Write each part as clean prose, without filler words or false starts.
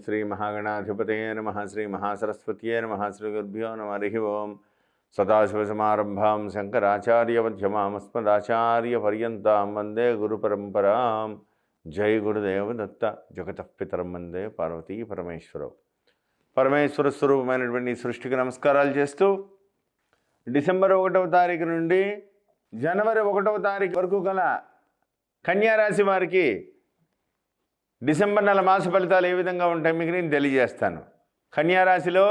శ్రీ మహాగణాధిపతయే నమః శ్రీ మహాసరస్వత్యే నమః శ్రీ గురుభ్యో నమః హరి ఓం సదాశివసమారంభాం శంకరాచార్యమధ్యమాం అస్మదాచార్యపర్యంతాం వందే గురుపరంపరాం. జై గురుదేవ దత్త. జగతః పితరం వందే పార్వతీ పరమేశ్వరవు. పరమేశ్వర స్వరూపమైనటువంటి సృష్టికి నమస్కారాలు చేస్తూ డిసెంబర్ 1వ తారీఖు నుండి జనవరి 1వ తారీఖు వరకు గల కన్యారాశి వారికి డిసెంబర్ నెల మాస ఫలితాలు ఏ విధంగా ఉంటాయి మీకు నేను తెలియజేస్తాను. కన్యారాశిలో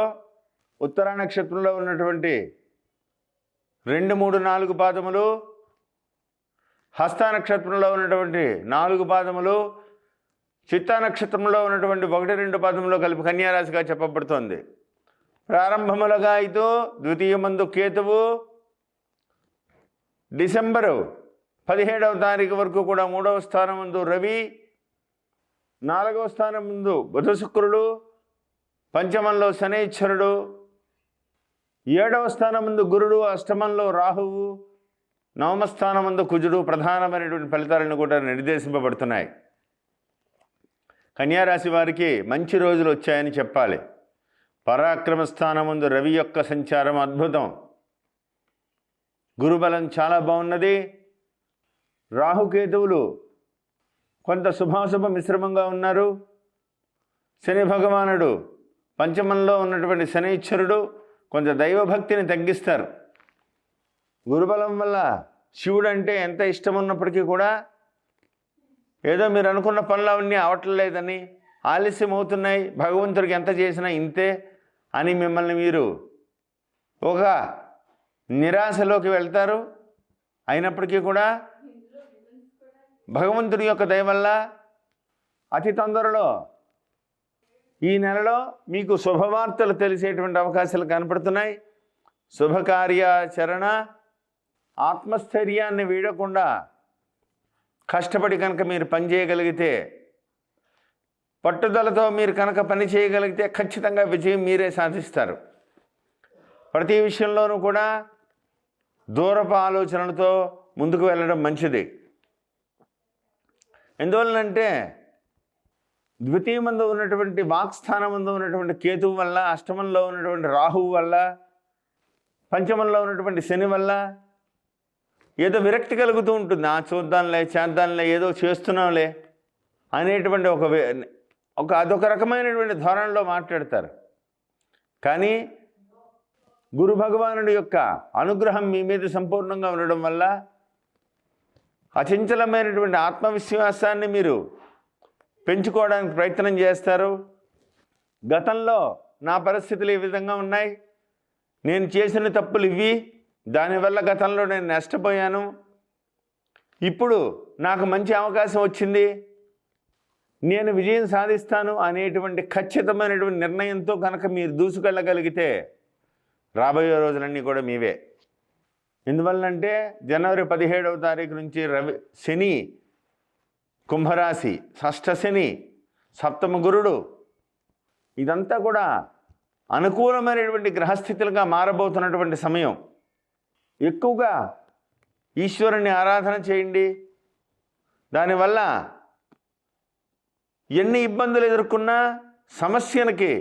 ఉత్తరా నక్షత్రంలో ఉన్నటువంటి 2, 3, 4 పాదములు, హస్త నక్షత్రంలో ఉన్నటువంటి 4 పాదములు, చిత్తా నక్షత్రంలో ఉన్నటువంటి 1, 2 పాదములు కలిపి కన్యారాశిగా చెప్పబడుతోంది. ప్రారంభములుగా అయితే ద్వితీయమందు కేతువు, డిసెంబరు 17వ తారీఖు వరకు కూడా 3వ స్థానం ముందు రవి, 4వ స్థానం ముందు బుధ శుక్రుడు, పంచమంలో శనైశ్వరుడు, 7వ స్థానం ముందు గురుడు, అష్టమంలో రాహువు, 9వ స్థానం ముందు కుజుడు ప్రధానమైనటువంటి ఫలితాలను కూడా నిర్దేశింపబడుతున్నాయి. కన్యారాశి వారికి మంచి రోజులు వచ్చాయని చెప్పాలి. పరాక్రమ స్థానం ముందు రవి యొక్క సంచారం అద్భుతం. గురుబలం చాలా బాగున్నది. రాహుకేతువులు కొంత శుభాశుభ మిశ్రమంగా ఉన్నారు. శని భగవానుడు పంచమంలో ఉన్నటువంటి శనైశ్వరుడు కొంత దైవభక్తిని తగ్గిస్తారు. గురుబలం వల్ల శివుడు అంటే ఎంత ఇష్టం ఉన్నప్పటికీ కూడా ఏదో మీరు అనుకున్న పనులు అవన్నీ అవట్లేదని, ఆలస్యం అవుతున్నాయి, భగవంతుడికి ఎంత చేసినా ఇంతే అని మిమ్మల్ని మీరు ఒక నిరాశలోకి వెళ్తారు. అయినప్పటికీ కూడా భగవంతుడి యొక్క దయ వల్ల అతి తొందరలో ఈ నెలలో మీకు శుభవార్తలు తెలిసేటువంటి అవకాశాలు కనపడుతున్నాయి. శుభకార్యాచరణ, ఆత్మస్థైర్యాన్ని వీడకుండా కష్టపడి కనుక మీరు పని చేయగలిగితే, పట్టుదలతో మీరు కనుక పని చేయగలిగితే ఖచ్చితంగా విజయం మీరే సాధిస్తారు. ప్రతి విషయంలోనూ కూడా దూరపు ఆలోచనలతో ముందుకు వెళ్ళడం మంచిది. ఎందువలనంటే ద్వితీయమందు ఉన్నటువంటి వాక్స్థానం ముందు ఉన్నటువంటి కేతువు వల్ల, అష్టమంలో ఉన్నటువంటి రాహువు వల్ల, పంచమంలో ఉన్నటువంటి శని వల్ల ఏదో విరక్తి కలుగుతూ ఉంటుంది. చూద్దాంలే, చేద్దాంలే, ఏదో చేస్తున్నాంలే అనేటువంటి అదొక రకమైనటువంటి ధోరణిలో మాట్లాడతారు. కానీ గురు భగవానుడి యొక్క అనుగ్రహం మీ మీద సంపూర్ణంగా ఉండడం వల్ల అచంచలమైనటువంటి ఆత్మవిశ్వాసాన్ని మీరు పెంచుకోవడానికి ప్రయత్నం చేస్తారు. గతంలో నా పరిస్థితులు ఈ విధంగా ఉన్నాయి, నేను చేసిన తప్పులు ఇవి, దానివల్ల గతంలో నేను నష్టపోయాను, ఇప్పుడు నాకు మంచి అవకాశం వచ్చింది, నేను విజయం సాధిస్తాను అనేటువంటి ఖచ్చితమైనటువంటి నిర్ణయంతో కనుక మీరు దూసుకెళ్ళగలిగితే రాబోయే రోజులన్నీ కూడా మీవే. ఎందువల్లంటే జనవరి 17వ తారీఖు నుంచి శని కుంభరాశి, షష్ఠ శని, సప్తమ గురుడు, ఇదంతా కూడా అనుకూలమైనటువంటి గ్రహస్థితులుగా మారబోతున్నటువంటి సమయం. ఎక్కువగా ఈశ్వరుని ఆరాధన చేయండి. దానివల్ల ఎన్ని ఇబ్బందులు ఎదుర్కొన్నా సమస్యలకి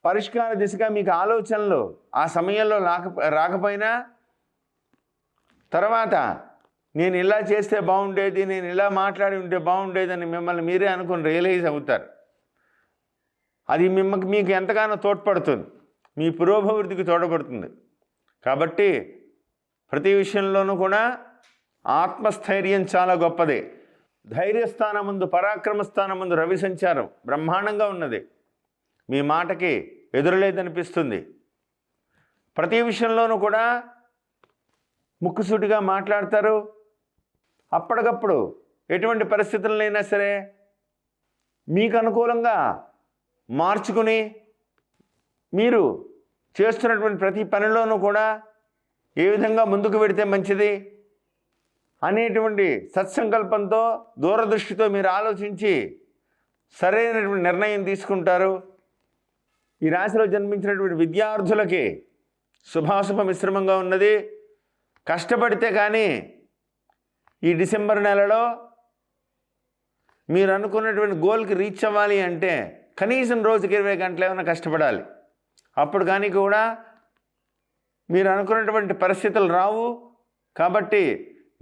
పరిష్కార దిశగా మీకు ఆలోచనలు ఆ సమయంలో రాకపోయినా తర్వాత నేను ఇలా చేస్తే బాగుండేది, నేను ఇలా మాట్లాడి ఉంటే బాగుండేది అని మిమ్మల్ని మీరే అనుకుని రియలైజ్ అవుతారు. అది మీకు ఎంతగానో తోడ్పడుతుంది, మీ పురోభివృద్ధికి తోడ్పడుతుంది. కాబట్టి ప్రతి విషయంలోనూ కూడా ఆత్మస్థైర్యం చాలా గొప్పది. ధైర్యస్థానం ముందు, పరాక్రమ స్థానం ముందు రవి సంచారం బ్రహ్మాండంగా ఉన్నది. మీ మాటకి ఎదురులేదనిపిస్తుంది. ప్రతి విషయంలోనూ కూడా ముక్కుసూటిగా మాట్లాడతారు. అప్పటికప్పుడు ఎటువంటి పరిస్థితులైనా సరే మీకు అనుకూలంగా మార్చుకుని మీరు చేస్తున్నటువంటి ప్రతి పనిలోనూ కూడా ఏ విధంగా ముందుకు వెడితే మంచిది అనేటువంటి సత్సంకల్పంతో, దూరదృష్టితో మీరు ఆలోచించి సరైనటువంటి నిర్ణయం తీసుకుంటారు. ఈ రాశిలో జన్మించినటువంటి విద్యార్థులకి శుభాశుభ మిశ్రమంగా ఉన్నది. కష్టపడితే కానీ ఈ డిసెంబర్ నెలలో మీరు అనుకున్నటువంటి గోల్కి రీచ్ అవ్వాలి అంటే కనీసం రోజుకి 20 గంటలు ఏమైనా కష్టపడాలి. అప్పుడు కానీ కూడా మీరు అనుకున్నటువంటి పరిస్థితులు రావు. కాబట్టి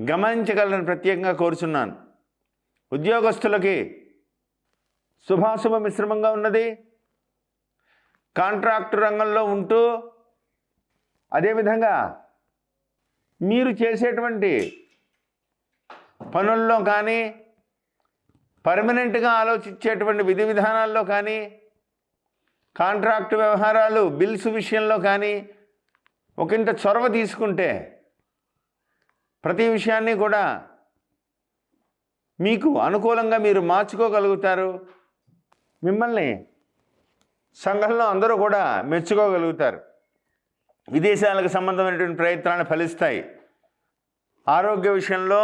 గమనించగలని ప్రత్యేకంగా కోరుచున్నాను. ఉద్యోగస్తులకి శుభాశుభ మిశ్రమంగా ఉన్నది. కాంట్రాక్టు రంగంలో ఉంటూ అదేవిధంగా మీరు చేసేటువంటి పనుల్లో కానీ పర్మనెంట్గా ఆలోచించేటువంటి విధి విధానాల్లో కానీ కాంట్రాక్టు వ్యవహారాలు బిల్స్ విషయంలో కానీ ఒకంత చొరవ తీసుకుంటే ప్రతి విషయాన్ని కూడా మీకు అనుకూలంగా మీరు మార్చుకోగలుగుతారు. మిమ్మల్ని సంఘంలో అందరూ కూడా మెచ్చుకోగలుగుతారు. విదేశాలకు సంబంధమైనటువంటి ప్రయత్నాలు ఫలిస్తాయి. ఆరోగ్య విషయంలో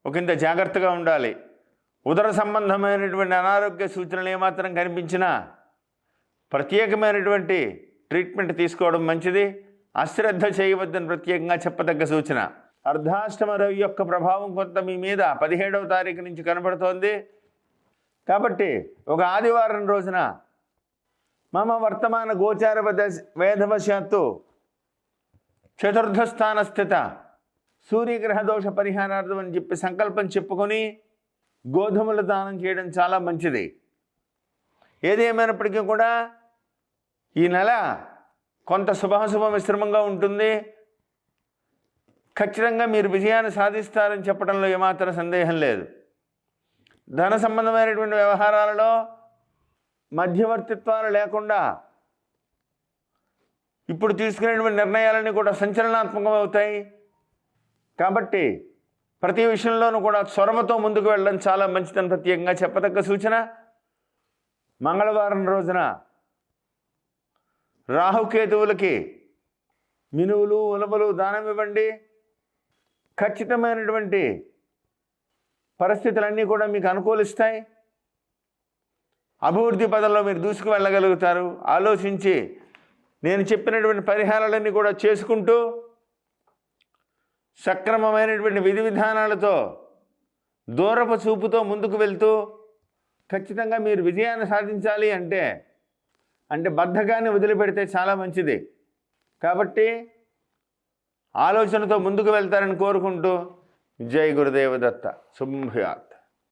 ఒకంత జాగ్రత్తగా ఉండాలి. ఉదర సంబంధమైనటువంటి అనారోగ్య సూచనలు ఏమాత్రం కనిపించినా ప్రత్యేకమైనటువంటి ట్రీట్మెంట్ తీసుకోవడం మంచిది. అశ్రద్ధ చేయవద్దని ప్రత్యేకంగా చెప్పదగ్గ సూచన. అర్ధాష్టమ రవి యొక్క ప్రభావం కొంత మీ మీద 17వ తారీఖు నుంచి కనబడుతోంది. కాబట్టి ఒక ఆదివారం రోజున మమ వర్తమాన గోచార వేధవశాత్తు చతుర్థ స్థాన స్థిత సూర్యగ్రహ దోష పరిహారార్థం అని చెప్పి సంకల్పం చెప్పుకొని గోధుమల దానం చేయడం చాలా మంచిది. ఏదేమైనప్పటికీ కూడా ఈ నెల కొంత శుభాశుభ మిశ్రమంగా ఉంటుంది. ఖచ్చితంగా మీరు విజయాన్ని సాధిస్తారని చెప్పడంలో ఏమాత్రం సందేహం లేదు. ధన సంబంధమైనటువంటి వ్యవహారాలలో మధ్యవర్తిత్వాలు లేకుండా ఇప్పుడు తీసుకునేటువంటి నిర్ణయాలన్నీ కూడా సంచలనాత్మకం అవుతాయి. కాబట్టి ప్రతి విషయంలోనూ కూడా చొరవతో ముందుకు వెళ్ళడం చాలా మంచిదని ప్రత్యేకంగా చెప్పదగ్గ సూచన. మంగళవారం రోజున రాహుకేతువులకి మినువులు ఉలవలు దానం ఇవ్వండి. ఖచ్చితమైనటువంటి పరిస్థితులన్నీ కూడా మీకు అనుకూలిస్తాయి. అభివృద్ధి పదంలో మీరు దూసుకు వెళ్ళగలుగుతారు. ఆలోచించి నేను చెప్పినటువంటి పరిహారాలన్నీ కూడా చేసుకుంటూ సక్రమమైనటువంటి విధి విధానాలతో దూరపు చూపుతో ముందుకు వెళ్తూ ఖచ్చితంగా మీరు విజయాన్ని సాధించాలి అంటే బద్ధకాన్ని వదిలిపెడితే చాలా మంచిది. కాబట్టి ఆలోచనతో ముందుకు వెళ్తారని కోరుకుంటూ జై గురుదేవ దత్త. శుభం భూయాత్.